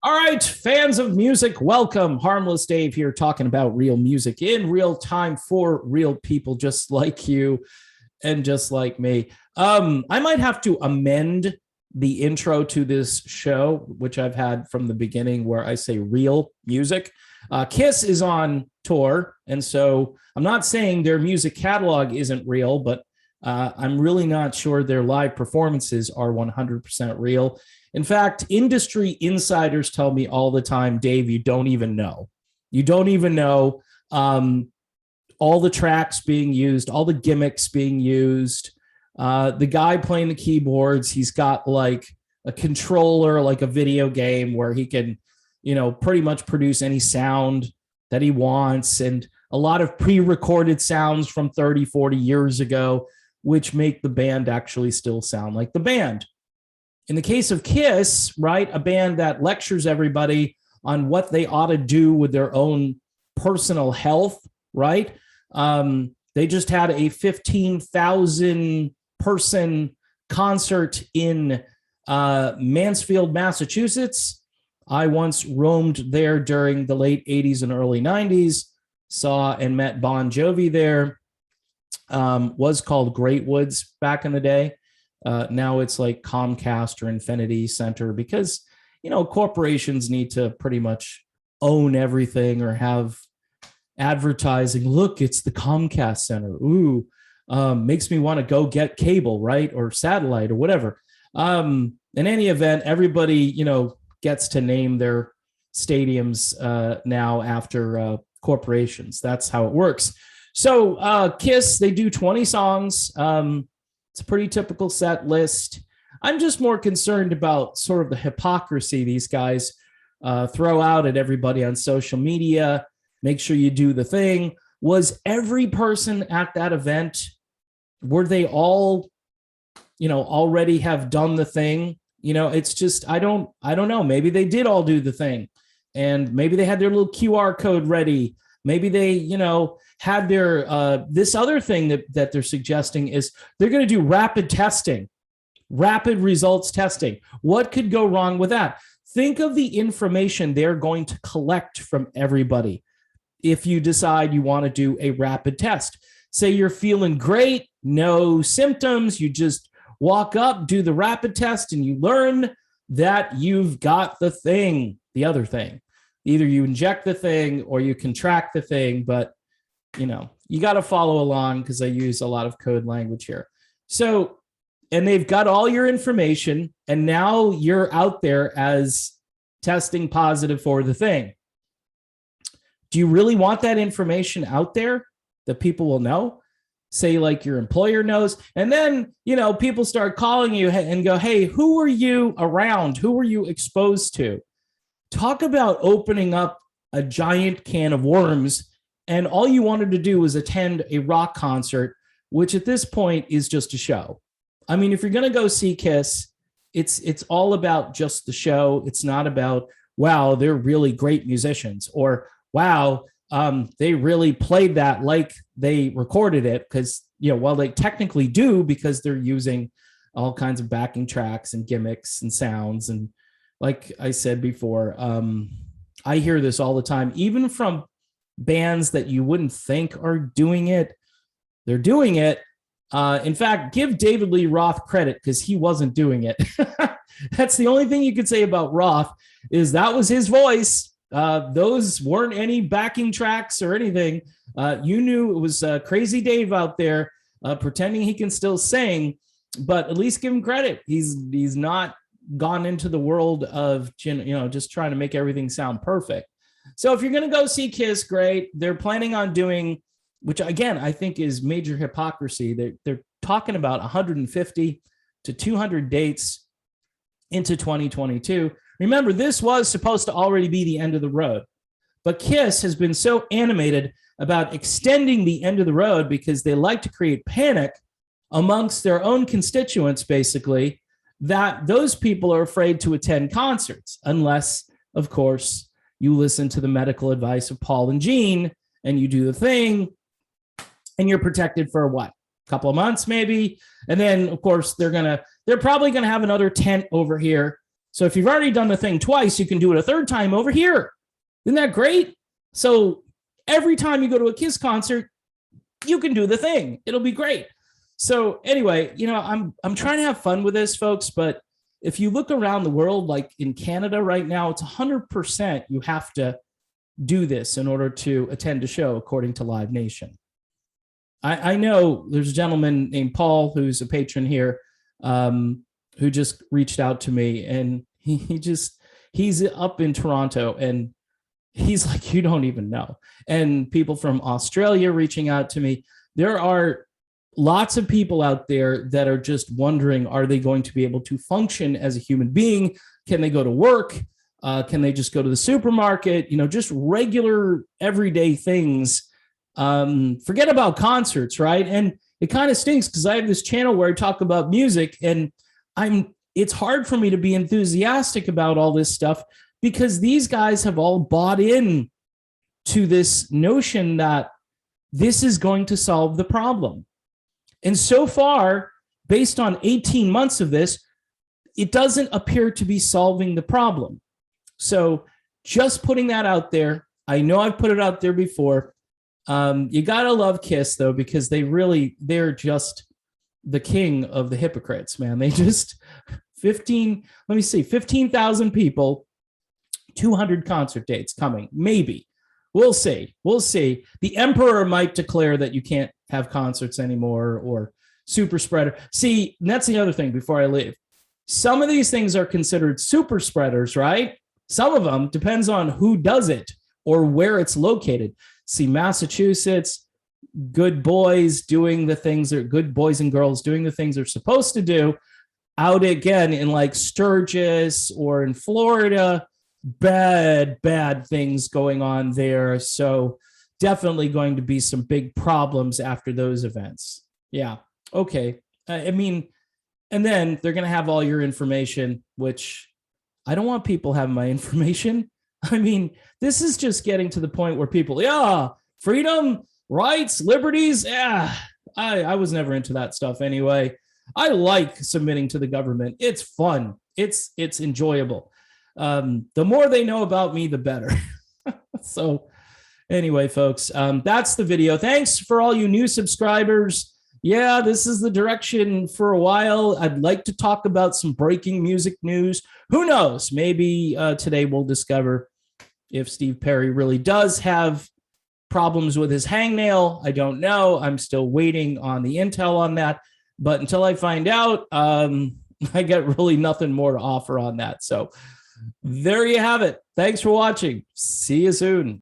All right, fans of music, welcome. Harmless Dave here talking about real music in real time for real people just like you and just like me. I might have to amend the intro to this show, which I've had from the beginning, where I say real music. Kiss is on tour, and so I'm not saying their music catalog isn't real, but I'm really not sure their live performances are 100% real. In fact, industry insiders tell me all the time, Dave, you don't even know. You don't even know all the tracks being used, all the gimmicks being used. The guy playing the keyboards, he's got like a controller, like a video game where he can, pretty much produce any sound that he wants. And a lot of pre-recorded sounds from 30, 40 years ago, which make the band actually still sound like the band. In the case of Kiss, right, a band that lectures everybody on what they ought to do with their own personal health, right? They just had a 15,000 person concert in Mansfield, Massachusetts. I once roamed there during the late 80s and early 90s, saw and met Bon Jovi there. Was called Great Woods back in the day. Now it's like Comcast or Infinity Center because, corporations need to pretty much own everything or have advertising. Look, it's the Comcast Center. Ooh, makes me want to go get cable, right? Or satellite or whatever. In any event, everybody, gets to name their stadiums now after corporations. That's how it works. So Kiss, they do 20 songs. It's a pretty typical set list. I'm just more concerned about sort of the hypocrisy these guys throw out at everybody on social media. Make sure you do the thing. Was every person at that event, were they all, already have done the thing? It's just, I don't know. Maybe they did all do the thing. And maybe they had their little QR code ready. Maybe they, had their this other thing that they're suggesting is they're going to do rapid testing, rapid results testing. What could go wrong with that? Think of the information they're going to collect from everybody if you decide you want to do a rapid test. Say you're feeling great, no symptoms, you just walk up, do the rapid test, and you learn that you've got the thing, the other thing. Either you inject the thing or you contract the thing, but you got to follow along because I use a lot of code language here. So, and they've got all your information, and now you're out there as testing positive for the thing. Do you really want that information out there that people will know? Say like your employer knows, and then, people start calling you and go, hey, who were you around? Who were you exposed to? Talk about opening up a giant can of worms. And all you wanted to do was attend a rock concert, which at this point is just a show. I mean, if you're going to go see Kiss, it's all about just the show. It's not about, wow, they're really great musicians, or wow, they really played that like they recorded it. Because, while they technically do, because they're using all kinds of backing tracks and gimmicks and sounds. And like I said before, I hear this all the time, even from bands that you wouldn't think are doing it. They're doing it. In fact, give David Lee Roth credit because he wasn't doing it. That's the only thing you could say about Roth is that was his voice. Those weren't any backing tracks or anything. You knew it was Crazy Dave out there pretending he can still sing, but at least give him credit. He's not gone into the world of, just trying to make everything sound perfect. So if you're going to go see Kiss, great. They're planning on doing, which again, I think is major hypocrisy. They're talking about 150 to 200 dates into 2022. Remember, this was supposed to already be the end of the road, but Kiss has been so animated about extending the end of the road because they like to create panic amongst their own constituents, basically, that those people are afraid to attend concerts unless, of course, you listen to the medical advice of Paul and Gene and you do the thing and you're protected for what? A couple of months maybe. And then of course they're probably going to have another tent over here So if you've already done the thing twice, you can do it a third time over here. Isn't that great? So every time you go to a Kiss concert, you can do the thing. It'll be great. So anyway, I'm trying to have fun with this, folks, but if you look around the world, like in Canada right now, it's 100% you have to do this in order to attend a show, according to Live Nation. I know there's a gentleman named Paul who's a patron here, who just reached out to me, and he's up in Toronto, and he's like, you don't even know. And people from Australia reaching out to me. There are lots of people out there that are just wondering, are they going to be able to function as a human being? Can they go to work? Can they just go to the supermarket? Just regular everyday things. Forget about concerts, right? And it kind of stinks because I have this channel where I talk about music, and it's hard for me to be enthusiastic about all this stuff because these guys have all bought in to this notion that this is going to solve the problem. And so far, based on 18 months of this, it doesn't appear to be solving the problem. So just putting that out there. I know I've put it out there before. You got to love Kiss, though, because they're just the king of the hypocrites, man. They just 15,000 people, 200 concert dates coming. Maybe. We'll see. The emperor might declare that you can't have concerts anymore, or super spreader. See, that's the other thing before I leave. Some of these things are considered super spreaders, right? Some of them depends on who does it or where it's located. See, Massachusetts, good boys doing the things that good boys and girls doing the things they're supposed to do. Out again in like Sturgis or in Florida, bad things going on there. So definitely going to be some big problems after those events. Yeah. Okay. And then they're going to have all your information, which I don't want people having my information. This is just getting to the point where people, freedom, rights, liberties. I was never into that stuff anyway. I like submitting to the government. It's fun. It's enjoyable. The more they know about me, the better. So anyway, folks, that's the video. Thanks for all you new subscribers. Yeah, this is the direction for a while. I'd like to talk about some breaking music news. Who knows? Maybe today we'll discover if Steve Perry really does have problems with his hangnail. I don't know. I'm still waiting on the intel on that. But until I find out, I got really nothing more to offer on that. So there you have it. Thanks for watching. See you soon.